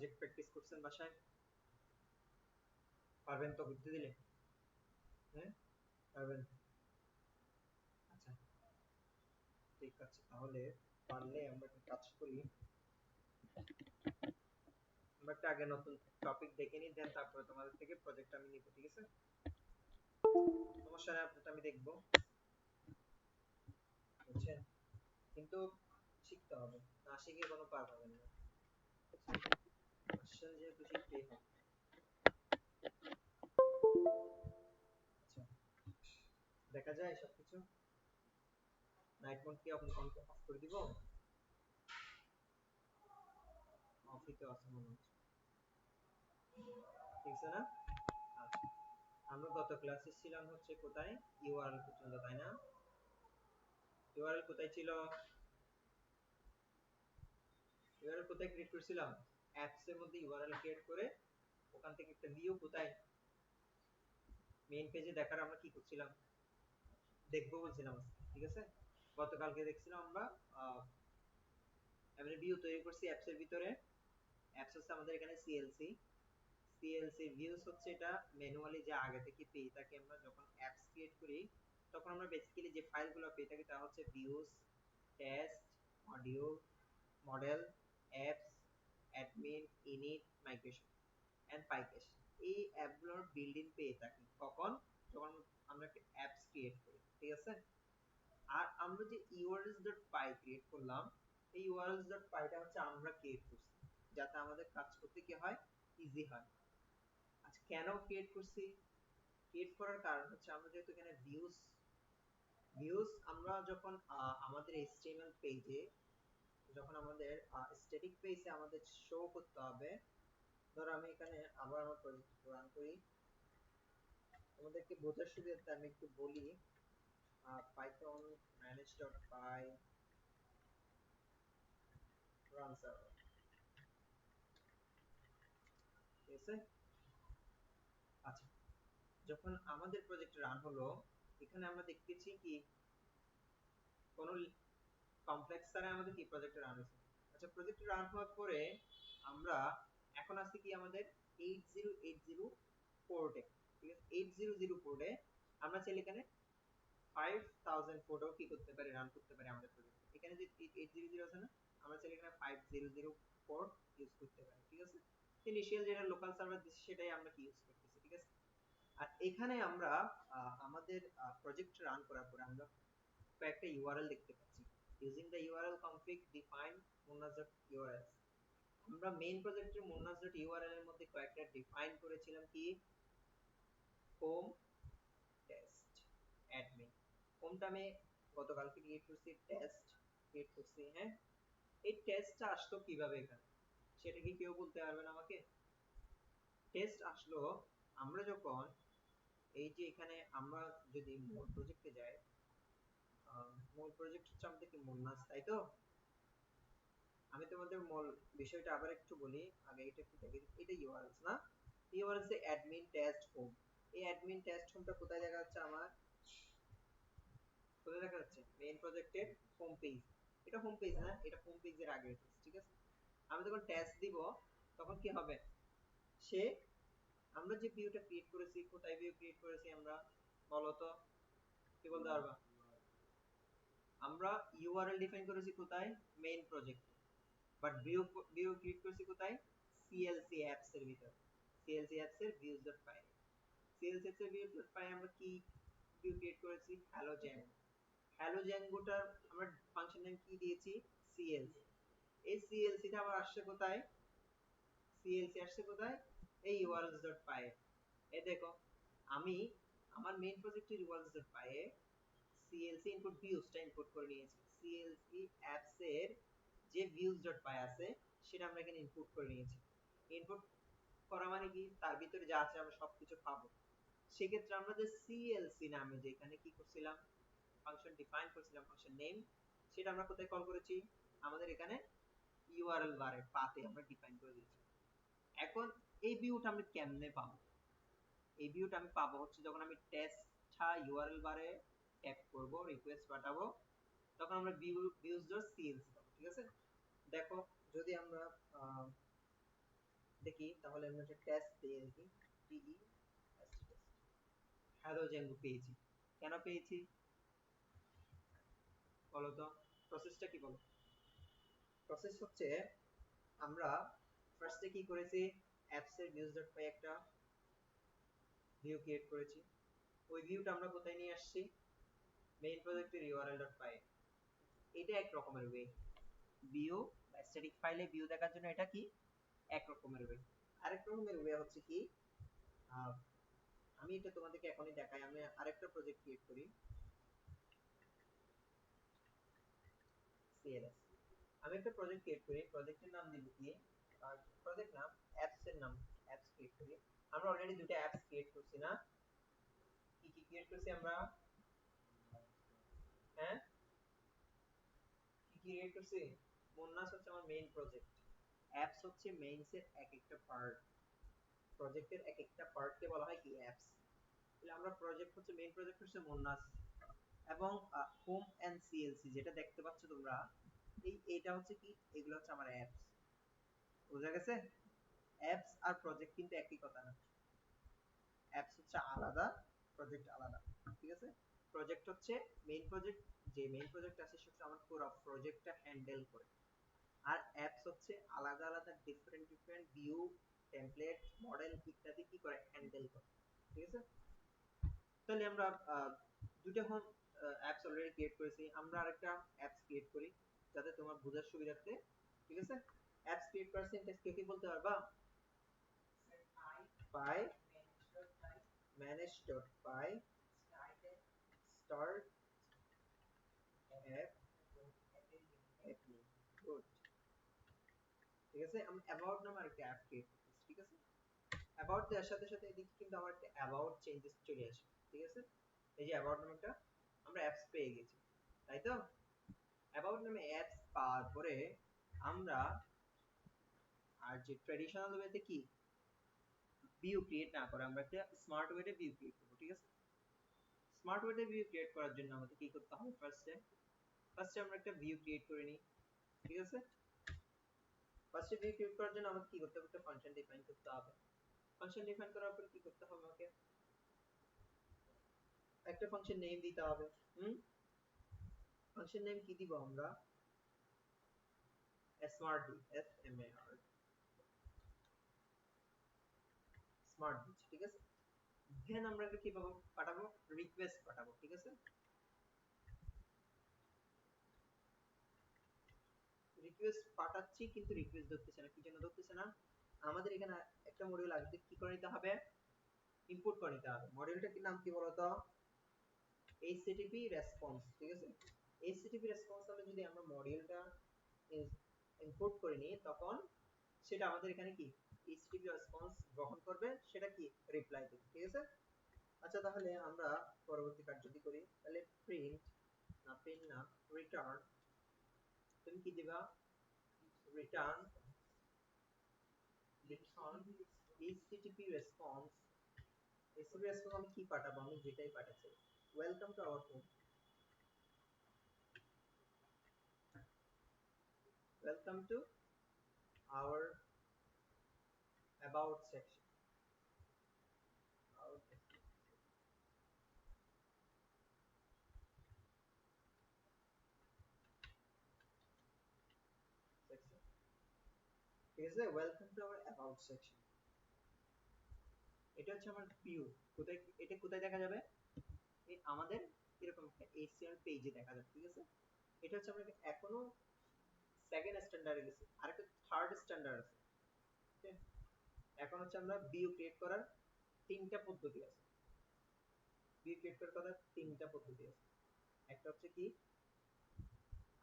Project practice করছেন বাসায়? পারবেন তো করতে দিলে? হ্যাঁ পারবেন। আচ্ছা ঠিক আছে, তাহলে পারলে আমরা একটা কাজ করি, আমরা একটা আগে নতুন টপিক দেখে নিই, দেন তারপরে তোমাদের থেকে প্রজেক্ট আমি নিব, ঠিক আছে? সমস্যা নেই, আপনারটা আমি দেখবো, বুঝছেন? কিন্তু শিখতে হবে, না শিখে কোনো পার পাবেন না। আসলে যেহেতু শিখতেই হবে। আচ্ছা দেখা যায় সবকিছু। নাইট মোড কি অফ করে দিব? অফই তো আছে মনে হচ্ছে, ঠিক আছে না? আচ্ছা, আমরা গত ক্লাসে ছিলাম হচ্ছে কোথায়? ইউআরএল পর্যন্ত, তাই না? ইউআরএল কোথায় ছিল? ইউআরএল কোথায় ক্রিয়েট করেছিলাম? অ্যাপস এর মধ্যে ইউআরএল ক্রিয়েট করে ওখান থেকে একটা ভিউ কোথায় মেইন পেজে দেখার আমরা কি করছিলাম, দেখবো বলছিলাম, ঠিক আছে? গতকালকে দেখছিলাম আমরা আমরা ভিউ তৈরি করছি অ্যাপস এর ভিতরে। অ্যাপস হচ্ছে আমাদের এখানে সিএলসি, সিএলসি ভিউস হচ্ছে এটা ম্যানুয়ালি যে আগে থেকে পেয়ে থাকি আমরা যখন অ্যাপস ক্রিয়েট করি, তখন আমরা বেসিক্যালি যে ফাইলগুলো পেয়ে থাকি তা হচ্ছে views, test, audio, model, apps, admin, init, migration and pycache. এই অ্যাপগুলোর বিল্ডিং পেয়ে থাকি কখন? যখন আমরা একটা অ্যাপস ক্রিয়েট করি, ঠিক আছে? আর আমরা যে urls.py ক্রিয়েট করলাম, এই urls.py টা হচ্ছে আমরা ক্রিয়েট করছি যাতে আমাদের কাজ করতে কি হয়, ইজি হয়। আচ্ছা কেন ক্রিয়েট করছি? ক্রিয়েট করার কারণ হচ্ছে আমরা যেহেতু এখানে ভিউজ আমরা যখন আমাদের HTML পেজে, যখন আমাদের স্ট্যাটিক পেজে আমাদের শো করতে হবে, ধরো আমি এখানে আবার আমার প্রজেক্ট রান করি, তোমাদেরকে বোঝার সুবিধার্থে আমি একটু বলি, python manage.py run server, ঠিক আছে? আচ্ছা যখন আমাদের প্রজেক্ট রান হলো, এখানে আমরা দেখতেছি কি কোন কমপ্লেক্স ছাড়া আমাদের কি প্রজেক্ট রান হচ্ছে। আচ্ছা প্রজেক্ট রান হওয়ার পরে আমরা এখন আছে কি আমাদের 8080 পোর্টে, ঠিক আছে? 800 পোর্টে আমরা চাইলে এখানে 5000 পোর্টেও কি করতে পারি, রান করতে পারি আমাদের প্রজেক্ট। এখানে যে 800 আছে না, আমরা চাইলে এখানে 500 পোর্ট ইউজ করতে পারি, ঠিক আছে? ইনিশিয়াল যেটা লোকাল সার্ভার দিচ্ছে সেটাই আমরা কি ইউজ করতেছি, ঠিক আছে? আর এখানে আমরা আমাদের প্রজেক্ট রান করার পরে আমরা কয়েকটা ইউআরএল দেখতে পাচ্ছি। Using the URL config define monas.urls, আমরা মেইন প্রজেক্টের monas.url এর মধ্যে কয়েকটা ডিফাইন করেছিলাম কি, হোম, টেস্ট, অ্যাডমিন। হোমটা আমি গতকালকে ক্রিয়েট করছি, টেস্ট ক্রিয়েট করছি, হ্যাঁ? এই টেস্টটা আসলো কিভাবে এখানে, সেটা কি কেউ বলতে পারবেন আমাকে? টেস্ট আসলো আমরা যখন এই যে এখানে আমরা যদি মূল প্রজেক্টে যাই, মূল প্রজেক্ট হচ্ছে আমাদের কি মোনাস, তাই তো? আমি তোমাদের মূল বিষয়টা আবার একটু বলি, আগে এটা একটু দেখে দিই। এটা ইউআরএলস না, ইউআরএলস এ অ্যাডমিন টেস্ট হোম। এই অ্যাডমিন টেস্ট হোমটা কোথায় দেখা যাচ্ছে আমার? কোথায় দেখা যাচ্ছে? মেইন প্রজেক্টের হোম পেজ। এটা হোম পেজ না, এটা হোম পেজের আগের পেজ, ঠিক আছে? আমি যখন টেস্ট দিব তখন কি হবে, সে আমরা যে ভিউটা ক্রিয়েট করেছি, কোথায় ভিউ ক্রিয়েট করেছি আমরা, বলো তো, কি বলতে পারবা? আমরা ইউআরএল ডিফাইন করেছি কোথায়? মেইন প্রজেক্টে। বাট ভিউ ক্রিয়েট করেছি কোথায়? সিএলসি অ্যাপস এর ভিতর, সিএলসি অ্যাপস এর views.py। সিএলসি অ্যাপস এর views.py আমরা কি ভিউ ক্রিয়েট করেছি? Hello Zango. হ্যালো জ্যাঙ্গোটার আমরা ফাংশন নেম কি দিয়েছি? সিএলসি। এই সিএলসি টা আবার আসছে কোথায়? সিএলসি আসছে কোথায়? এই urls.py এ। এই দেখো আমি আমার মেইন প্রজেক্টের urls.py এ সিএলসি ইনপুট ভিউজটা ইনপুট করে নিয়েছি। সিএলসি অ্যাপস এর যে views.py আছে সেটা আমরা এখানে ইনপুট করে নিয়েছি। ইনপুট করা মানে কি, তার ভিতরে যা আছে আমরা সবকিছু পাবো। সেক্ষেত্রে আমরা যে সিএলসি নামে যে এখানে কি করছিলাম, ফাংশন ডিফাইন করছিলাম, ফাংশন নেম, সেটা আমরা কোথায় কল করেছি? আমাদের এখানে ইউআরএল বারে পাতে আমরা ডিফাইন করে দিয়েছি। এখন এই ভিউটা আমি কেমনে পাবো? এই ভিউটা আমি পাবো হচ্ছে যখন আমি টেস্টটা ইউআরএল বারে ট্যাগ করব, রিকোয়েস্ট পাঠাবো, তখন আমরা views.clc পাবো, ঠিক আছে? দেখো যদি আমরা দেখি তাহলে আমরা একটা টেস্ট দিয়ে দেখি টিই হ্যালো জেঙ্গু পেয়েছি। কেন পেয়েছি বলো তো, প্রসেসটা কি বলো? প্রসেস হচ্ছে আমরা ফার্স্টে কি করেছি, অ্যাপস এর views.py একটা ভিউ ক্রিয়েট করেছি। ওই ভিউটা আমরা কোথায় নিয়ে আসছি, মেইন প্রজেক্টের url.py। এটা এক রকমের ওয়ে, ভিউ স্ট্যাটিক ফাইলে ভিউ দেখার জন্য এটা কি এক রকমের ওয়ে। আরেক রকমের ওয়ে হচ্ছে কি, আমি এটা তোমাদেরকে এখনই দেখাই। আমি আরেকটা প্রজেক্ট ক্রিয়েট করি cls। আমি একটা প্রজেক্ট ক্রিয়েট করি, প্রজেক্টের নাম দিব কি, প্রজেক্ট নাম অ্যাপস এর নাম, অ্যাপস ক্রিয়েট করি। আমরা অলরেডি দুটো অ্যাপস ক্রিয়েট করছি না, কি কি ক্রিয়েট করছি আমরা, হ্যাঁ কি ক্রিয়েট করছি, মোনাস হচ্ছে আমার মেইন প্রজেক্ট, অ্যাপস হচ্ছে মেইনস এর এক একটা পার্ট, প্রজেক্টের এক একটা পার্টকে বলা হয় কি অ্যাপস। তাহলে আমরা প্রজেক্ট হচ্ছে মেইন প্রজেক্ট হচ্ছে মোনাস, এবং হোম এন্ড সিএলসি যেটা দেখতে পাচ্ছ তোমরা, এইটা হচ্ছে কি, এগুলো হচ্ছে আমার অ্যাপস। বুঝা গেছে? অ্যাপস আর প্রজেক্ট কিন্তু একই কথা না, অ্যাপস হচ্ছে আলাদা, প্রজেক্ট আলাদা, ঠিক আছে? প্রজেক্ট হচ্ছে মেইন প্রজেক্ট, যে মেইন প্রজেক্ট আছে সেটা আমার পুরো প্রজেক্টটা হ্যান্ডেল করে। আর অ্যাপস হচ্ছে আলাদা আলাদা different different view, template, model ইত্যাদি কি করে হ্যান্ডেল করে, ঠিক আছে? তাহলে আমরা দুটো হোম অ্যাপস অলরেডি ক্রিয়েট করেছি, আমরা আরেকটা অ্যাপস ক্রিয়েট করি যাতে তোমার বোঝার সুবিধার্থে, ঠিক আছে? অ্যাপস ক্রিয়েট করার সিনট্যাক্স কি বলতে পারবা? py manage.py start app admin, good, ঠিক আছে? আমি অ্যাবাউট নামে আরেকটা অ্যাপ ক্রিয়েট করতেছি, ঠিক আছে? অ্যাবাউট দেওয়ার সাথে সাথে এদিকে কিন্তু আমার একটা অ্যাবাউট চেঞ্জেস চলে আসে, ঠিক আছে? এই যে অ্যাবাউট নামে একটা আমরা অ্যাপস পেয়ে গেছি, তাই তো? অ্যাবাউট নামে অ্যাপস পাওয়ার পরে আমরা আর যে ট্র্যাডিশনাল ওয়েতে কি ভিউ ক্রিয়েট না করে আমরা একটা স্মার্ট ওয়েতে ভিউ ক্রিয়েট করব, ঠিক আছে? স্মার্ট ওয়েতে ভিউ ক্রিয়েট করার জন্য আমাদের কি করতে হবে, ফার্স্টে আমরা একটা ভিউ ক্রিয়েট করে নিই, ঠিক আছে? ফার্স্টে ভিউ ক্রিয়েট করার জন্য আমাদের কি করতে হবে, একটা ফাংশন ডিফাইন করতে হবে। ফাংশন ডিফাইন করার পর কি করতে হবে, আমাকে একটা ফাংশন নেম দিতে হবে। ফাংশন নেম কি দিব আমরা, smart S M A R smart দিচ্ছি, ঠিক আছে? দেন আমরা এটা কি পাঠাবো, রিকোয়েস্ট পাঠাবো, ঠিক আছে? রিকোয়েস্ট পাঠাচ্ছি কিন্তু রিকোয়েস্ট ধরতেছে না, কি জন্য ধরতেছে না, আমাদের এখানে একটা মডিউল আসবে, কি করে নিতে হবে, ইম্পোর্ট করে নিতে হবে। মডিউলটার নাম কি বলতো, http রেসপন্স, ঠিক আছে? http রেসপন্স হলে যদি আমরা মডিউলটা ইম্পোর্ট করে নিই তখন সেটা আমাদের এখানে কি http রেসপন্স গ্রহণ করবে, সেটা কি রিপ্লাই দেবে, ঠিক আছে? আচ্ছা তাহলে আমরা পরবর্তী কার্যটি করি, তাহলে প্রিন্ট না রিটার্ন, তুমি কি দিবা, return http response. http response আমি কি পাঠাবো, আমি যেটাই পাঠাচ্ছি, welcome to our home, welcome to our about section, about section, ঠিক আছে? Welcome to our about section, এটা হচ্ছে আমার ভিউ। কোথায় এটা কোথায় দেখা যাবে, এই আমাদের এরকম একটা HTML পেজে দেখা যাবে, ঠিক আছে? এটা হচ্ছে আমরা এখনো সেকেন্ড স্ট্যান্ডার্ডে গেছি, আরেকটা থার্ড স্ট্যান্ডার্ড আছে, ঠিক আছে? এখন হচ্ছে আমরা ভিউ ক্রিয়েট করার তিনটা পদ্ধতি আছে, ভিউ ক্রিয়েট করার তিনটা পদ্ধতি আছে। একটা হচ্ছে কি,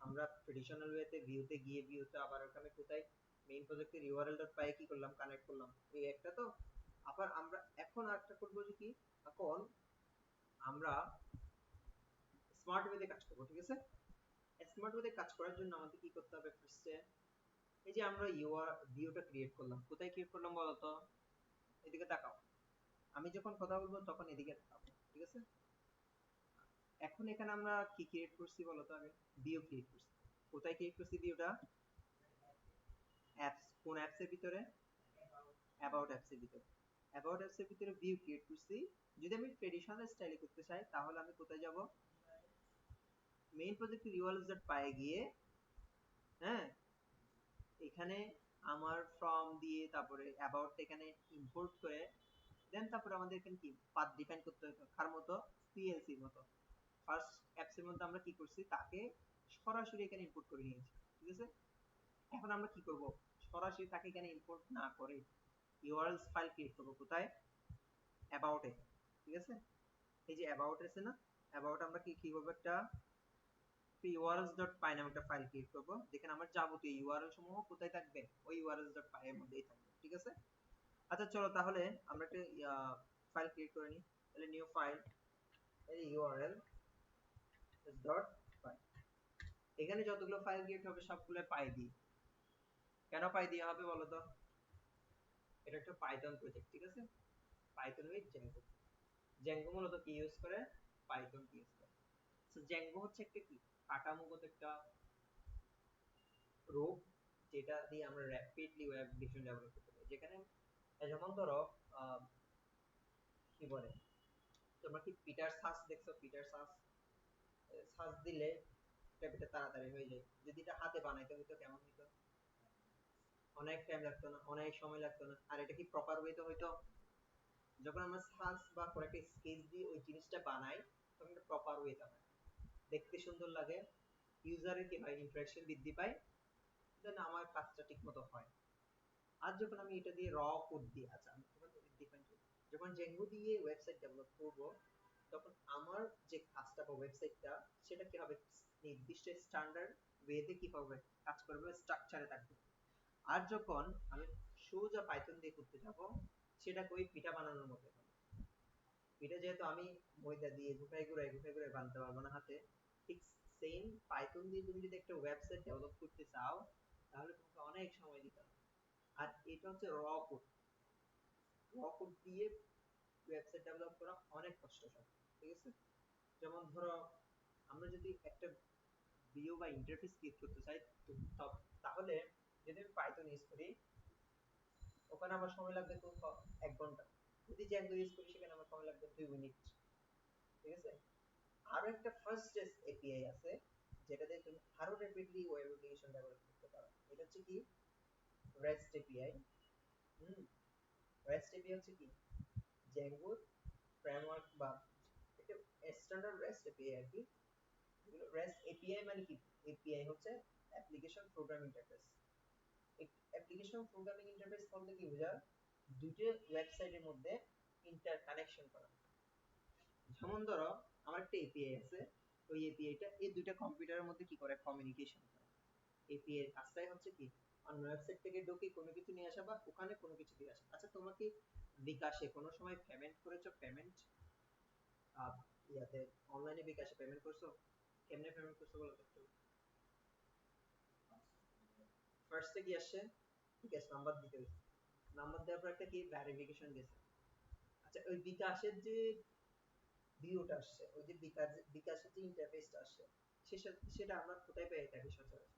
আমরা ট্রেডিশনাল ওয়েতে ভিউতে গিয়ে ভিউতে আবার ওখানে কোথায় মেইন প্রজেক্টের url.py কি করলাম, কানেক্ট করলাম, এই একটা তো। আবার আমরা এখন আরেকটা করব যে কি, এখন আমরা স্মার্ট ওয়েতে কাজ করব, ঠিক আছে? স্মার্ট ওয়েতে কাজ করার জন্য আমাদের কি করতে হবে, ফার্স্টে এই যে আমরা ভিউটা ক্রিয়েট করলাম, কোথায় ক্রিয়েট করলাম বলো তো, এদিকে তাকাও, আমি যখন কথা বলবো তখন এদিকে তাকাও, ঠিক আছে? এখন এখানে আমরা কি ক্রিয়েট করছি বলো তো, আগে ভিউ ক্রিয়েট করছি, কোথায় ক্রিয়েট করছি ভিউটা, অ্যাপস, কোন অ্যাপস এর ভিতরে, অ্যাবাউট অ্যাপস এর ভিতরে। অ্যাবাউট অ্যাপস এর ভিতরে ভিউ ক্রিয়েট করছি। যদি আমি ট্রেডিশনাল স্টাইলে করতে চাই তাহলে আমি কোথায় যাব? মেইন প্রজেক্টের urls.py এ গিয়ে, হ্যাঁ, এখানে আমার ফ্রম দিয়ে তারপরে অ্যাবাউট এখানে ইম্পোর্ট করে দেন তারপরে আমাদের এখানে কি পাথ ডিফাইন করতে হবে কার মতো? পিএলসি এর মতো। ফার্স্ট অ্যাপস এর মধ্যে আমরা কি করছি, তাকে সরাসরি এখানে ইম্পোর্ট করে নিয়েছি, ঠিক আছে? এখন আমরা কি করব, সরাসরি তাকে এখানে ইম্পোর্ট না করে ইউআরএলস ফাইল ক্রিয়েট করব কোথায়? অ্যাবাউট এ, ঠিক আছে? এই যে অ্যাবাউট আছে না, অ্যাবাউট আমরা কি কি করব, একটা urls.py নামে একটা ফাইল ক্রিয়েট করব যেখানে আমার যাবতীয় ইউআরএল সমূহ কোথায় থাকবে? ওই urls.py এর মধ্যেই থাকবে, ঠিক আছে? আচ্ছা চলো তাহলে আমরা একটা ফাইল ক্রিয়েট করে নিই। তাহলে নিউ ফাইল, এই url ডট পাই, এখানে যতগুলো ফাইল ক্রিয়েট হবে সবগুলো পাই দিই। কেন পাই দিয়ে হবে বলো তো? এটা একটা পাইথন প্রজেক্ট, ঠিক আছে? Python with Zango. জ্যাঙ্গো মূলত কি ইউজ করে? পাইথন কি ইউজ করে। তো জ্যাঙ্গো হচ্ছে একটা কি কাঠামোগত একটা রূপ যেটা দিয়ে আমরা র্যাপিডলি ওয়েব অ্যাপ্লিকেশন ডেভেলপ করতে পারি। যেখানে যেমন ধরো কি বলে, তোমরা কি পিটার সার্চ দেখছো? পিটার সার্চ সার্চ দিলে এটা তাড়াতাড়ি হয়ে যায়। যদি এটা হাতে বানাইতে হতো কেমন হতো? অনেক টাইম লাগতো না, অনেক সময় লাগতো না। আর এটা কি প্রপার ওয়েতে হইতো? যখন আমরা সার্চ বা করে একটা স্কেচ দিয়ে ওই জিনিসটা বানাই তখন এটা প্রপার ওয়েতে হয়, দেখতে সুন্দর লাগে, ইউজারের কি হয় ইন্টারেকশন বৃদ্ধি পায়, দেন আমার কাজটা ঠিকমতো হয়। আর যখন আমি এটা দিয়ে র কোড দিয়ে, আচ্ছা আমি তোমাকে ডিফাইন করি, যখন জেঙ্গো দিয়ে ওয়েবসাইট ডেভেলপ করব তখন আমার যে কাজটা বা ওয়েবসাইটটা সেটা কি হবে, নির্দিষ্ট স্ট্যান্ডার্ড ওয়েতে কি হবে কাজ করবে, স্ট্রাকচারে থাকবে। আর যখন আমি সোজা পাইথন দিয়ে করতে যাব সেটাকে ওই পিঠা বানানোর মতো হবে। পিঠা যেহেতু আমি ময়দা দিয়ে ঘুরাই ঘুরাই বানাতে পারবো না হাতে, ঠিক সেম পাইথন দিয়ে তুমি যদি একটা ওয়েবসাইট ডেভেলপ করতে চাও তাহলে তোমাকে অনেক সময় দিতে হবে। আর এটা হচ্ছে র কোড, র কোড দিয়ে ওয়েবসাইট ডেভেলপ করা অনেক কষ্টসাধ্য, ঠিক আছে? যেমন ধরো আমরা যদি একটা ভিউ বা ইন্টারফেস ক্রিয়েট করতে চাই তাহলে যদি আমি পাইথন ইউজ করি ওখানে আমার সময় লাগবে খুব 1 ঘন্টা। যদি জ্যাঙ্গো ইউজ করি সেখানে আমার সময় লাগবে 2 মিনিট, ঠিক আছে? আরো একটা ফার্স্ট এপিআই আছে যেটা দিয়ে তুমি আরো র্যাপিডলি ওয়েব অ্যাপ্লিকেশন ডেভেলপ করতে পারো। এটা হচ্ছে কি রেস্ট এপিআই। হুম, রেস্ট এপিআই হচ্ছে কি জ্যাঙ্গো ফ্রেমওয়ার্ক বা এটা স্ট্যান্ডার্ড রেস্ট এপিআই আর কি। রেস্ট এপিআই মানে কি? এপিআই হচ্ছে application program interface. Application programming interface বলতে কি বোঝায়? দুটো ওয়েবসাইটের মধ্যে ইন্টার কানেকশন করা। যেমন ধরো আমার একটা এপিআই আছে, ওই এপিআইটা এই দুইটা কম্পিউটারের মধ্যে কি করে কমিউনিকেশন করে। এপিআই এর কাজটাই হচ্ছে কি অন্য ওয়েবসাইট থেকে ঢুকে কোনো কিছু নিয়ে আসা বা ওখানে কোনো কিছু দিয়ে আসা। আচ্ছা তোমরা কি বিকাশে কোনো সময় পেমেন্ট করেছো? পেমেন্ট ইয়াতে অনলাইনে বিকাশে পেমেন্ট করছো? কেমনে পেমেন্ট করছো বলো তো একটু? ফার্স্টে কি আসছে? বিকাশ নাম্বার দিতে হইছে, নাম্বার দেওয়ার পর একটা কি ভেরিফিকেশন গেছে। আচ্ছা ওই বিকাশের যে ভিউটা আসছে, ওই যে বিকাশের যে ইন্টারফেসটা আসছে সেটা আমরা কোথায় পেয়ে থাকি সচরাচর?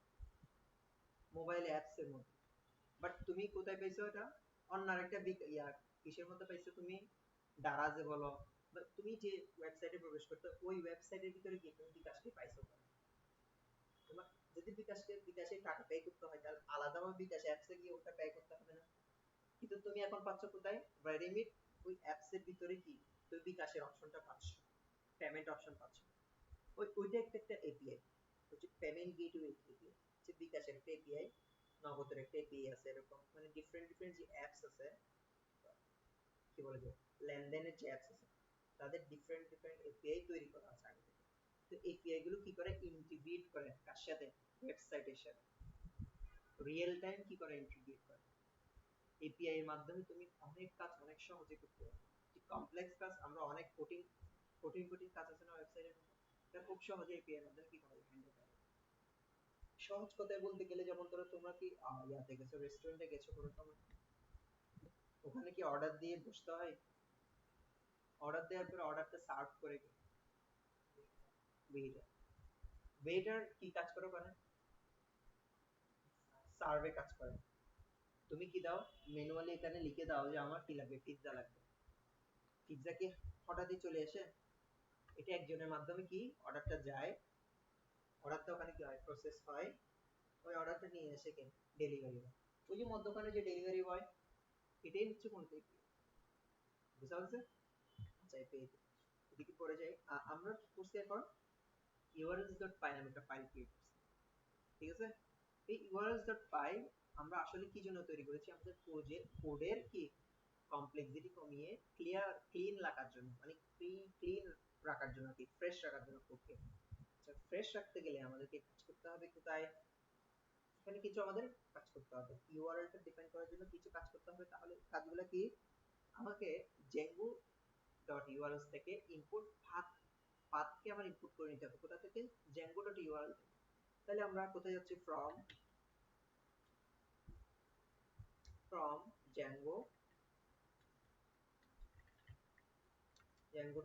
মোবাইল অ্যাপস এর মধ্যে। বাট তুমি কোথায় পাইছো এটা? অন্য আরেকটা কিসের মধ্যে পাইছো তুমি? দারাজে বলো বা তুমি যে ওয়েবসাইটে প্রবেশ করতে ওই ওয়েবসাইটের ভিতরে গিয়ে তুমি বিকাশকে পাইছো কোথায়? তোমার যদি বিকাশে টাকা পে করতে হয় তাহলে আলাদাভাবে বিকাশ অ্যাপসে গিয়ে ওটা পে করতে হবে না? কিন্তু তুমি এখন পাচ্ছ কোথায়? রেডিমিট ওই অ্যাপস এর ভিতরে কি তুমি বিকাশের অপশনটা পাচ্ছ, পেমেন্ট অপশন পাচ্ছ। ওইটা একটা এপিআই হচ্ছে পেমেন্ট গেটওয়ে এপিআই, হচ্ছে বিকাশের একটা এপিআই, নগদের একটা এপিআই আছে, এরকম মানে ডিফারেন্ট ডিফারেন্ট যে অ্যাপস আছে কি বলে যে লেনদেনের যে অ্যাপস আছে তাদের ডিফারেন্ট ডিফারেন্ট এপিআই তৈরি করা আছে আগে থেকে। তো এপিআই গুলো কি করে ইন্টিগ্রেট করে কার সাথে? ওয়েবসাইটের সাথে রিয়েল টাইম কি করে ইন্টিগ্রেট করে। এপিআই এর মাধ্যমে তুমি অনেক কাজ অনেক সহজে করতে পারো। কমপ্লেক্স কাজ আমরা অনেক কঠিন কঠিন কঠিন কাজ আছে না ওয়েবসাইটের মধ্যে, এটা খুব সহজে এপিআই এর মাধ্যমে কি করে হ্যান্ডেল করা। সহজ কথায় বলতে গেলে যেমন ধরো তোমরা কি ইয়াতে গেছো, রেস্টুরেন্টে গেছো কোনো সময়, ওখানে কি অর্ডার দিয়ে বসতে হয়? অর্ডার দেওয়ার পরে অর্ডারটা সার্ভ করে কে? ওয়েটার। ওয়েটার কি কাজ করে ওখানে? সার্ভে কাজ করে। তুমি কি দাও, ম্যানুয়ালি এখানে লিখে দাও যে আমার কি লাগবে, পিৎজা লাগবে। পিৎজা কি হঠাৎই চলে আসে? এটা একজনের মাধ্যমে কি অর্ডারটা যায়, অর্ডারটা ওখানে কি হয়, প্রসেস হয়, ওই অর্ডারটা নিয়ে এসে কে ডেলিভারি হয়। ওই যে মধ্যখানে যে ডেলিভারি বয়, এটাই হচ্ছে কোন বুঝা গেছে? আচ্ছা এই পেজ এদিকে পড়ে যাই। আমরা কি করছি এখন, urls.py নামে একটা ফাইল ক্রিয়েট করছি, ঠিক আছে? এই urls.py আমরা আসলে কি জন্য তৈরি করেছি, আমাদের কোডের কি কমপ্লেক্সিটি কমিয়ে ক্লিন রাখার জন্য, মানে ক্লিন রাখার জন্য, কি ফ্রেশ রাখার জন্য কোডকে। আচ্ছা ফ্রেশ রাখতে গেলে আমাদেরকে কাজ করতে হবে কোথায়, এখানে কিছু আমাদের কাজ করতে হবে, ইউআরএল টা ডিফাইন করার জন্য কিছু কাজ করতে হবে। তাহলে কাজগুলো কি, আমাকে django ডট ইউআরএল থেকে ইনপুট পাথকে আমার ইনপুট করে নিতে হবে, কোথা থেকে, django ডট ইউআরএল থেকে। তাহলে আমরা কোথায় যাচ্ছি, from django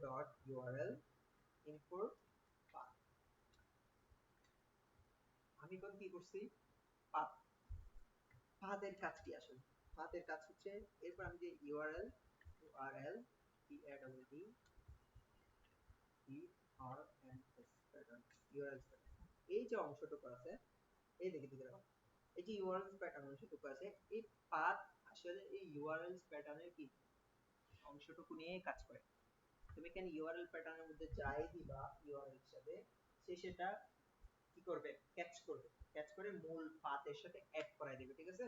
dot url import path। আমি এখন কি করছি, পাথ, পাথের কাজ কি আসলে, পাথের কাজ হচ্ছে, এরপর আমি যে ইউআরএল url url এই যে অংশটুকু আছে, এই দিকে দিকে রাখো, এই যে ইউআরএল প্যাটার্ন অংশটুকু আছে, এই পাথ আসলে এই ইউআরএল প্যাটার্নের কি অংশটুকু নিয়ে কাজ করে। তুমি কেন ইউআরএল প্যাটার্নের মধ্যে যাই দিবা ইউআরএল হিসাবে, সে সেটা কি করবে, ক্যাচ করে মূল পাথের সাথে অ্যাড করাই দিবে, ঠিক আছে?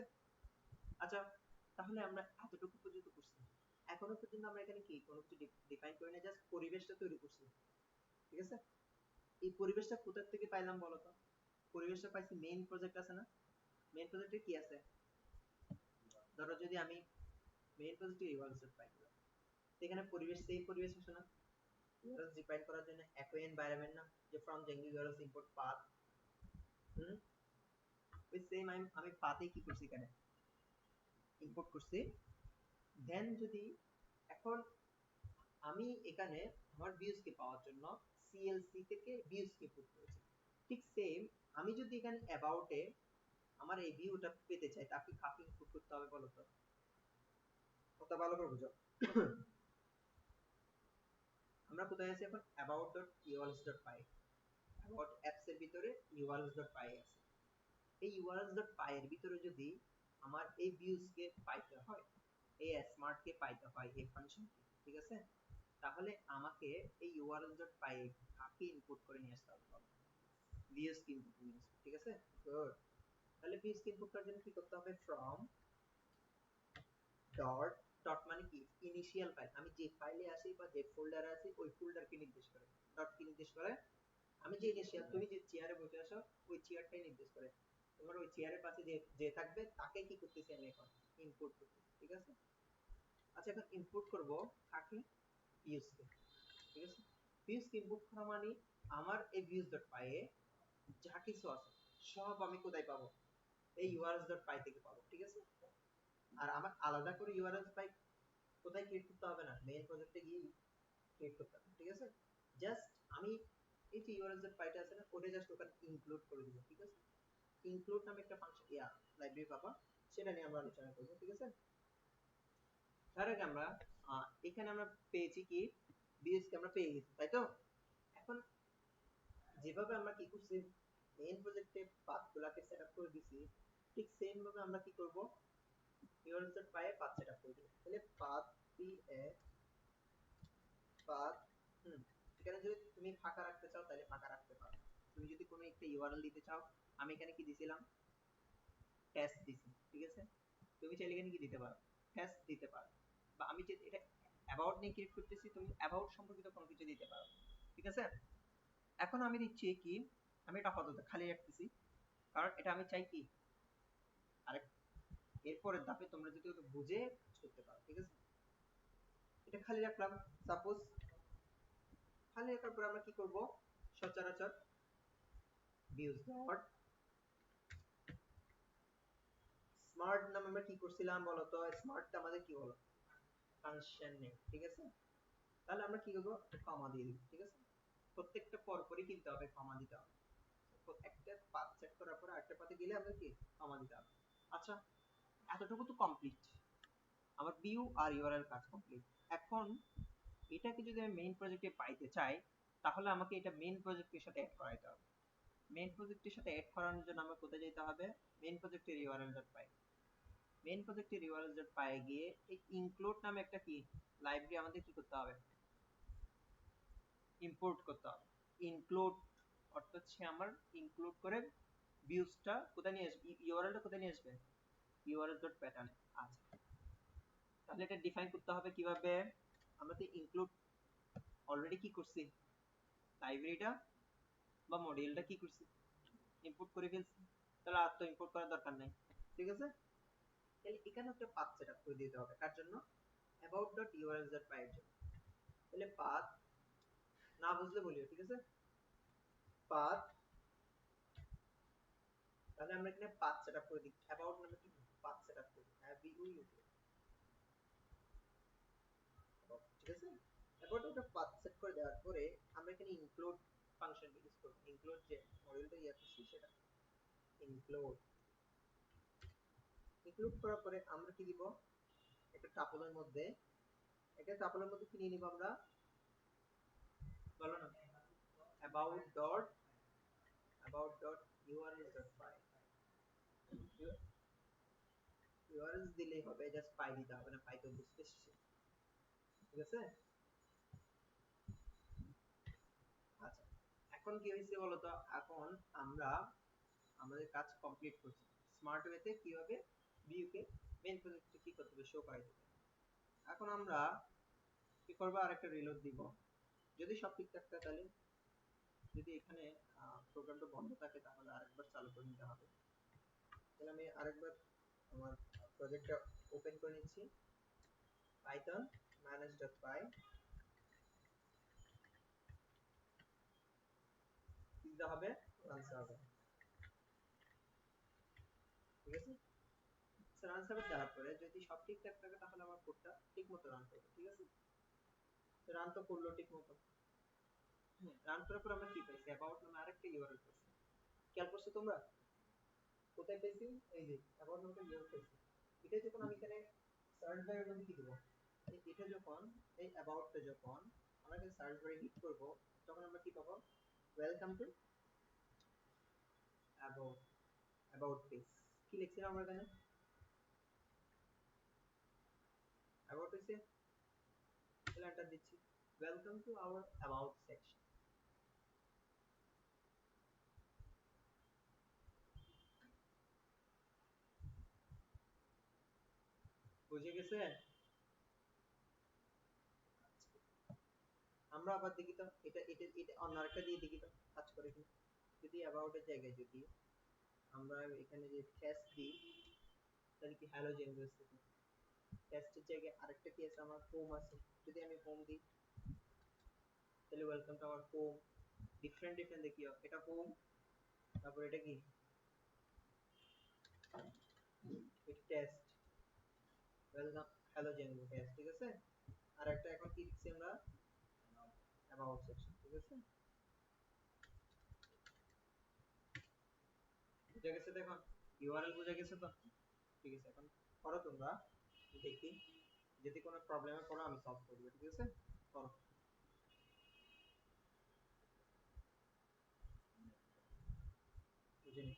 আচ্ছা তাহলে আমরা এতটুকু পর্যন্ত করছি, এখনো পর্যন্ত আমরা এখানে কি কোনো কিছু ডিফাইন করি না, জাস্ট পরিবেশটা তৈরি করছি, ঠিক আছে? এই পরিবেশটা কোথা থেকে পাইলাম বলো তো, পরিবেশটা পাইছি মেইন প্রজেক্ট আছে না, মেইন প্রজেক্টে কি আছে, ধরো যদি আমি মেইন প্রজেক্টে ইউআরএল পাই, এখানে পরিবেশ সেই পরিবেশ আছে না, ইউআরএল ডিফাইন করার জন্য একই এনভায়রনমেন্ট না, যে from django urls import path, ওই সেম আমি পাথে কি করছি, এখানে ইম্পোর্ট করছি। দেন যদি এখন আমি এখানে আমার ভিউজ কে পাওয়ার জন্য সিএলসি থেকে ভিউজ কে ইম্পোর্ট করেছি, ঠিক সেম আমি যদি এখানে অ্যাবাউট এ আমার এই ভিউটা পেতে চাই, তাকে কাকে ইনপুট করতে হবে বলো তো, কথা ভালো করে বুঝো। আমরা কোথায় আছি এখন, about.urls.py, about apps এর ভিতরে urls.py আছে। এই urls.py এর ভিতরে যদি আমার এই ভিউজ কে পাইতে হয়, এই স্মার্ট কে পাইতে হয়, এই ফাংশন, ঠিক আছে? তাহলে আমাকে এই urls.py কাকে ইনপুট করে নিয়ে আসতে হবে, ভিউজ কে ইনপুট করে নিয়ে আসতে, ঠিক আছে? গুড। তাহলে ভিউজ কে ইনপুট করার জন্য কি করতে হবে, from ডট, ডট মানে কি ইনিশিয়াল ফাইল, আমি যে ফাইলে আছি বা যে ফোল্ডারে আছি ওই ফোল্ডারকে নির্দেশ করে, ডট কি নির্দেশ করে, আমি যে ইনিশিয়াল, তুমি যে চেয়ারে বসে আছো ওই চেয়ারটাই নির্দেশ করে, তোমার ওই চেয়ারের পাশে যে যে থাকবে তাকে কি করতেছি আমি এখন ইনপুট করতেছি, ঠিক আছে? আচ্ছা এখন ইনপুট করব কাকে, ভিউজ কে, ঠিক আছে? ভিউজ কে ইনপুট করা মানে আমার এই views.py এ যা কিছু আছে সব আমি কোথায় পাবো, এই urls.py থেকে পাবো, ঠিক আছে? আর আমার আলাদা করে urls.py কোথায় ক্রিয়েট করতে হবে না, মেইন প্রজেক্টে গিয়ে ক্রিয়েট করতে হবে, ঠিক আছে? জাস্ট আমি এই যে urls.py টা আছে না, ওটা জাস্ট ওখানে ইনক্লুড করে দিব, ঠিক আছে? ইনক্লুড নামে একটা ফাংশন লাইব্রেরি পাবা, সেটা নিয়ে আমরা আলোচনা করব, ঠিক আছে? তার আগে আমরা এখানে আমরা পেয়েছি কি, ভিউজ কে আমরা পেয়ে গেছি, তাই তো? এখন যেভাবে আমরা কি করছি, মেইন প্রজেক্টে পাথগুলোকে সেটআপ করে দিছি, ঠিক সেম ভাবে আমরা কি করব, urls.py এ পাথ সেটআপ করে দেব। তাহলে পাথ পাথ, এখানে যদি তুমি ফাঁকা রাখতে চাও তাহলে ফাঁকা রাখতে পারো, তুমি যদি কোনো একটা ইউআরএল দিতে চাও, আমি এখানে কি দিছিলাম, টেস্ট দিছি, ঠিক আছে? তুমি চাইলে এখানে কি দিতে পারো, টেস্ট দিতে পারো, বা আমি যে এটা অ্যাবাউট নিয়ে ক্রিয়েট করতেছি, তুমি অ্যাবাউট সম্পর্কিত কোনো কিছু দিতে পারো, ঠিক আছে? এখন আমি দিচ্ছি কি, আমি এটা আপাতত খালি রাখতেছি, কারণ এটা আমি চাই কি আরেক এরপরের ধাপে তোমরা যদি ওটা বুঝে কাজ করতে পারো, ঠিক আছে? এটা খালি রাখলাম, সাপোজ খালি রাখার পর আমরা কি করব, সচরাচর ভিউজ ডট স্মার্ট নামে আমরা কি করছিলাম বলতো, স্মার্টটা আমাদের কি হলো, ফাংশন নেম, ঠিক আছে? তাহলে আমরা কি করব, কমা দিয়ে দিব, ঠিক আছে? প্রত্যেকটা পরপরই কিনতে হবে, কমা দিতে হবে, একটা পাথ সেট করার পর আরেকটা পাথে গেলে আমরা কি কমা দিতে হবে। আচ্ছা এতটুকু তো কমপ্লিট, আমার ভিউ আর ইউআরএল কাজ কমপ্লিট। এখন এটাকে যদি আমি মেইন প্রজেক্টে পাইতে চাই, তাহলে আমাকে এটা মেইন প্রজেক্টের সাথে অ্যাড করাইতে হবে। মেইন প্রজেক্টের সাথে অ্যাড করানোর জন্য আমার কোথায় যেতে হবে? মেইন প্রজেক্টের ইউআরএল ডট পাই, মেইন প্রজেক্টের ইউআরএল ডট পাই গিয়ে এই ইনক্লুড নামে একটা কি লাইব্রেরি আমাদের কি করতে হবে? ইম্পোর্ট করতে হবে। ইনক্লুড অর্থ হচ্ছে আমার ইনক্লুড করে ভিউজটা কোথায় নিয়ে আসবে, ইউআরএলটা কোথায় নিয়ে আসবে? ইউআরএল ডট প্যাটার্নে। আচ্ছা, তাহলে এটা ডিফাইন করতে হবে কিভাবে? আমরা তো ইনক্লুড অলরেডি কি করছি, লাইব্রেরিটা বা মডিউলটা কি করছি, ইম্পোর্ট করে ফেলছি, তাহলে আর তো ইম্পোর্ট করার দরকার নাই। ঠিক আছে, তাহলে এখানে একটা পাথ সেটআপ করে দিতে হবে। কার জন্য? about.urls.py এর জন্য। তাহলে পাথ না বুঝলে বলিও, ঠিক আছে? পাথ, তাহলে আমরা এখানে পাথ সেটআপ করে দিই। about নামে কি পাথ সেটআপ করে দিই, about, ঠিক আছে? about একটা পাথ সেট করে দেওয়ার পরে আমরা এখানে ইনক্লুড ফাংশন ইউজ করব। ইনক্লুড যে মডিউলটা ইয়া করছি সেটা ইনক্লুড। ইনক্লুড করার পরে আমরা কি দিব? একটা টাপলের মধ্যে, একটা টাপলের মধ্যে কি নিয়ে নিব আমরা? বলো না, about.urls.py, ইউআরএল দিলেই হবে, জাস্ট পাই দিতে হবে না, পাই তো বুঝতে শিখছি। ঠিক আছে, আচ্ছা এখন কি হয়েছে বলতো? এখন আমরা আমাদের কাজ কমপ্লিট করছি। স্মার্ট ওয়েতে কিভাবে ভিউকে মেইন প্রজেক্টে কি করতে হবে শো করাই দেবে। এখন আমরা কি করব? আরেকটা রিলোড দিব। যদি সব ঠিকঠাক থাকে, তাহলে যদি এখানে প্রোগ্রামটা বন্ধ থাকে তাহলে আরেকবার চালু করে নিতে হবে। তাহলে আমি আরেকবার আমার প্রজেক্টটা ওপেন করে নিচ্ছি, python manage.py দিতে হবে, রান সার্ভার। ঠিক আছে, রান সার্ভার দেওয়ার পরে যদি সব ঠিকঠাক থাকে তাহলে আমার কোডটা ঠিকমতো রান করবে। ঠিক আছে, রান তো করলো ঠিকমতো। রান করার পর আমরা কি পাইছি? অ্যাবাউট নামে আরেকটা ইউআরএল পাইছি। খেয়াল করছো তোমরা? কোথায় পাইছি? এই যে অ্যাবাউট নামে ইউআরএল পাইছি। এটা যখন আমি এখানে সার্চ বারের মধ্যে কি দেব, এটা যখন এই অ্যাবাউটটা যখন আমরা এখানে সার্চ বারে হিট করব, তখন আমরা কি পাবো? Welcome to about, about page. কি লিখছি আমরা এখানে? অ্যাবাউট হইছে, তাহলে এন্টার দিচ্ছি, welcome to our about section. বুঝে গেছে? আমরা আবার দেখি তো, এটা এটা এটা অন্য আরেকটা দিয়ে দেখি তো কাজ করে কি। যদি অ্যাবাউট এর জায়গায় যদি আমরা এখানে যে টেস্ট দিই, তাহলে কি হ্যালো জেনারেল থেকে টেস্টের জায়গায় আরেকটা কি আছে? আমার হোম আছে। যদি আমি হোম দিই, তাহলে welcome to our home. Different different দেখিও, এটা হোম, তারপর এটা কি, এটা test, welcome hello general test. ঠিক আছে, আর একটা এখন কি লিখছি আমরা? About section. ঠিক আছে, বুঝে গেছে? দেখুন ইউআরএল বুঝে গেছে তো? ঠিক আছে, এখন করো তোমরা, দেখি যদি কোনো প্রবলেমে পড়ো আমি সলভ করব। ঠিক আছে, করো। বুঝে নি,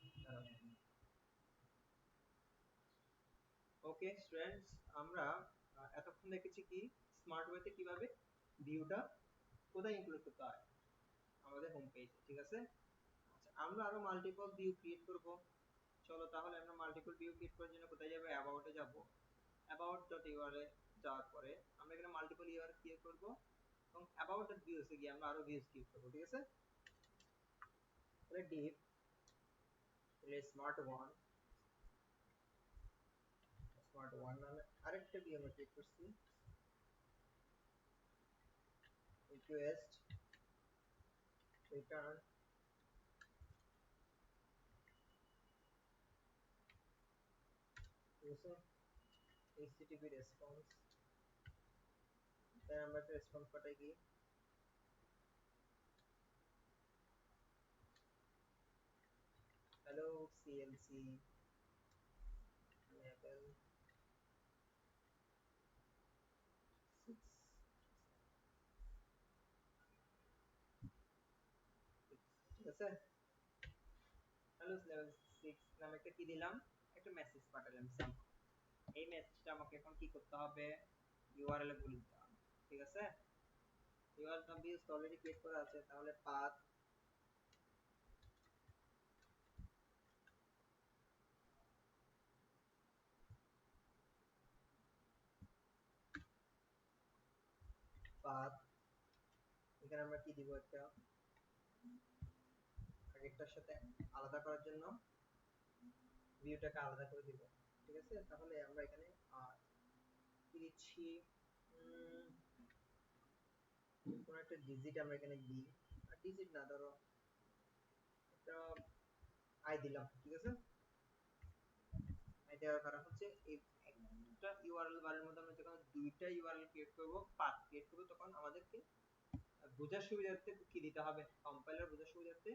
ওকে স্টুডেন্টস, আমরা এতক্ষণ দেখেছি কি স্মার্ট ওয়েতে কিভাবে ভিউটা কোথায় ইনক্লুড করতে হয়, আমাদের হোম পেজে। ঠিক আছে, আচ্ছা আমরা আরো মাল্টিপল ভিউ ক্রিয়েট করব। চলো তাহলে আমরা মাল্টিপল ভিউ ক্রিয়েট করার জন্য কোথায় যাব? অ্যাবাউটে যাব। about.url যাওয়ার পরে আমরা এখানে মাল্টিপল ইউআরএল ক্রিয়েট করব এবং about.views এ গিয়ে আমরা আরো ভিউজ ক্রিয়েট করব। ঠিক আছে, তাহলে div smart1 নামে আরেকটা ভিউ আমরা ক্রিয়েট করছি, request return ঠিক আছে, http response, তাই আমরা একটা রেসপন্স পাঠাই কি hello clc enable আছে। হ্যালো লেভেল 6 নামে একটা কি দিলাম, একটা মেসেজ পাঠালাম সাম। এই মেসেজটা আমাকে এখন কি করতে হবে, ইউআরএল এ বলে দিতে হবে, ঠিক আছে। ইউআরএল টা বিউস অলরেডি ক্রিয়েট করা আছে, তাহলে পাথ পাথ এখানে আমরা কি দিব, একটা আগেরটার সাথে আলাদা করার জন্য ভিউটাকে আলাদা করে দিব, ঠিক আছে। তাহলে আমরা এখানে কি দিচ্ছি, কোন একটা ডিজিট আমরা এখানে দিই, আর ডিজিট না, ধরো একটা আই দিলাম, ঠিক আছে। আই দেওয়ার কারণ হচ্ছে এই একটা ইউআরএল বারের মধ্যে আমরা যখন দুইটা ইউআরএল ক্রিয়েট করব, পাথ ক্রিয়েট করব, তখন আমাদেরকে বোঝার সুবিধার্থে কি দিতে হবে, কম্পাইলার বোঝার সুবিধার্থে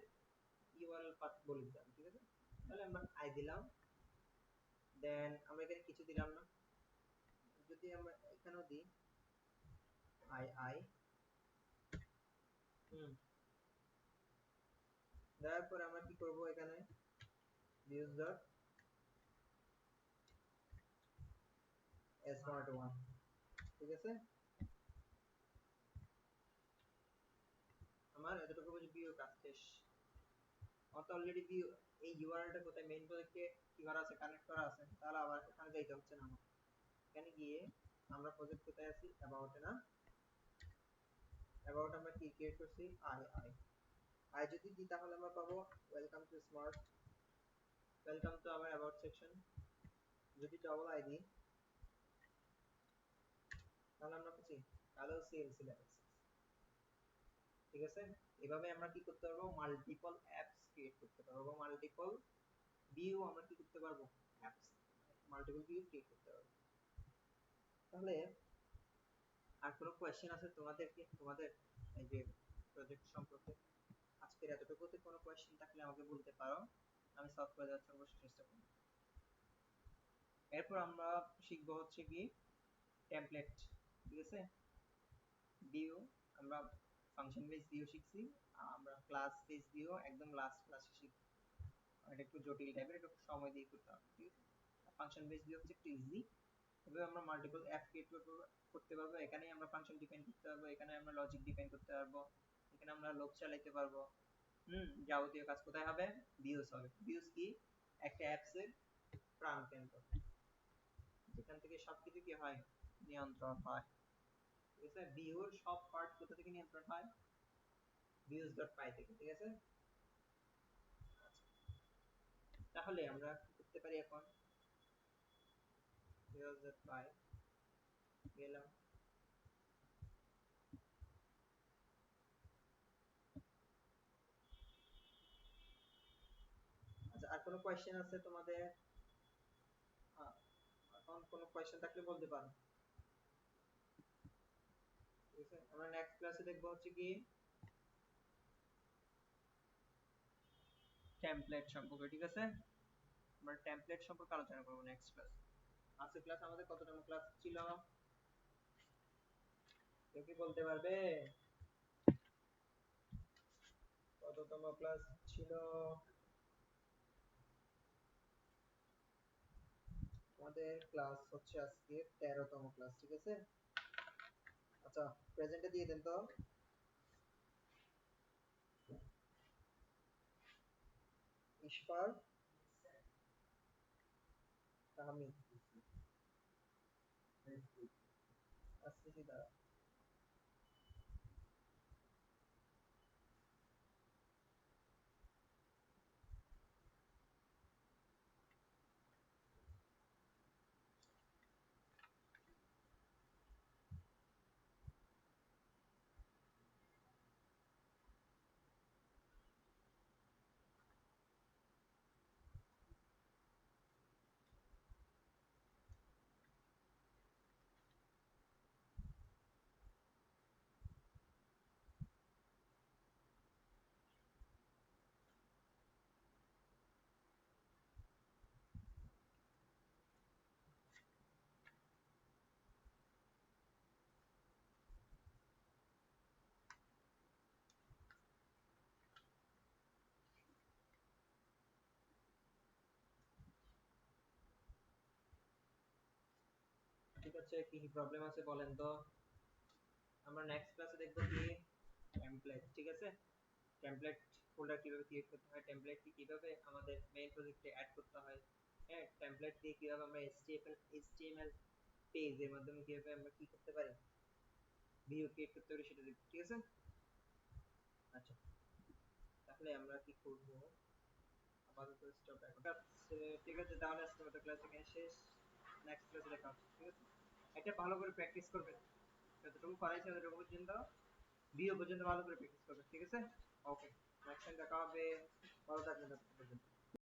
ইউআরএল পাথ বলে দিতে হবে, ঠিক আছে। তাহলে আমরা আই দিলাম, দেন আমরা এখানে কিছু দিলাম না, যদি আমরা এখানেও দিই আই আই, দেওয়ার পরে আমরা কি করব, এখানে views dot s1, ঠিক আছে। আমার এতটুকু বুঝে ভিউ কাজ শেষ। আমার তো অলরেডি ভিউ, এই ইউআরএল টা কোথায়, মেইন প্রজেক্টে কি করা আছে, কানেক্ট করা আছে, তাহলে আবার এখানে যাইতে হচ্ছে না আমার। এখানে গিয়ে আমরা প্রজেক্ট কোথায় আছি, অ্যাবাউট এ না, অ্যাবাউট আমরা কি ক্রিয়েট করছি, আই আই আই যদি দিই তাহলে আমরা পাবো welcome to smart, welcome to our about section. যদি ডবল আই দিই তাহলে আমরা পাচ্ছি হ্যালো সেলস লেভেল, ঠিক আছে। এভাবে আমরা কি করতে পারবো, মাল্টিপল অ্যাপস ক্রিয়েট করতে পারবো, মাল্টিপল ভিউ আমরা কি করতে পারবো, অ্যাপস মাল্টিপল ভিউ ক্রিয়েট করতে পারবো। তাহলে আর কোনো কোয়েশ্চেন আছে তোমাদের কি, তোমাদের এই যে প্রজেক্ট সম্পর্কে আজকের এতটুকুতে কোনো কোয়েশ্চেন থাকলে আমাকে বলতে পারো, আমি সলভ করে দেওয়ার অবশ্যই চেষ্টা করব। এরপর আমরা শিখবো হচ্ছে কি টেমপ্লেট, ঠিক আছে। ভিউ আমরা ফাংশন বেস ভিউ শিখছি, আমরা ক্লাস বেস ভিউ একদম লাস্ট ক্লাসে শিখব, এটা একটু জটিল টাইপের, একটু সময় দিয়ে করতে হবে, ঠিক আছে। ফাংশন বেস ভিউ হচ্ছে একটু ইজি, এভাবে আমরা মাল্টিপল অ্যাপ ক্রিয়েট করতে পারবো। এখানে আমরা ফাংশন ডিফাইন করতে পারবো, এখানে আমরা লজিক ডিফাইন করতে পারবো, এখানে আমরা লুপ চালাতে পারবো। যাবতীয় কাজ কোথায় হবে, ভিউস হবে। ভিউস কি, একটা অ্যাপস এর প্রাণকেন্দ্র, যেখান থেকে সবকিছু কি হয়, নিয়ন্ত্রণ হয়, ঠিক আছে। ভিউর সব পার্ট কোথা থেকে নিয়ন্ত্রণ হয়, views.py থেকে, ঠিক আছে। তাহলে আমরা কি করতে পারি এখন, views.py গেলাম, আচ্ছা আর কোনো কোয়েশ্চেন আছে তোমাদের, এখন কোনো কোয়েশ্চেন থাকলে বলতে পারো, ঠিক আছে। আমরা নেক্সট ক্লাসে দেখবো হচ্ছে কি টেমপ্লেট সম্পর্কে, ঠিক আছে। আমরা টেমপ্লেট সম্পর্কে আলোচনা করব নেক্সট ক্লাস। আজকের ক্লাস আমাদের কততম ক্লাস ছিল, কেউ কি বলতে পারবে কততম ক্লাস ছিল? আমাদের ক্লাস হচ্ছে আজকে 13তম ক্লাস, ঠিক আছে। আচ্ছা প্রেজেন্টে দিয়ে দেন তো, ইশফার তাহমি আসছি দাঁড়া। হচ্ছে কি কি প্রবলেম আছে বলেন তো। আমরা নেক্সট ক্লাসে দেখবো কি টেমপ্লেট, ঠিক আছে? টেমপ্লেট ফোল্ডার কিভাবে ক্রিয়েট করতে হয়, টেমপ্লেট কি কিভাবে আমাদের মেইন প্রজেক্টে অ্যাড করতে হয়, হ্যাঁ, টেমপ্লেট দিয়ে কিভাবে আমরা এইচটিএমএল পেজের মাধ্যমে কিভাবে আমরা কি করতে পারি, ভিউ ক্রিয়েট করতে পারি সেটা দেখব, ঠিক আছে? আচ্ছা, তাহলে আমরা কি করব, আপাতত স্টপ রেকর্ড। ঠিক আছে, তাহলে আজকে মতো ক্লাস এখানে শেষ। নেক্সট ক্লাসে দেখা হচ্ছে, ঠিক আছে? এটা ভালো করে প্র্যাকটিস করবেন, যতটুকু করাইছে ততটুকু পর্যন্ত, ভিডিও পর্যন্ত ভালো করে প্র্যাকটিস করবেন, ঠিক আছে? ওকে, নেক্সট টাইম দেখা হবে, ভালো থাকবেন ততক্ষণ পর্যন্ত।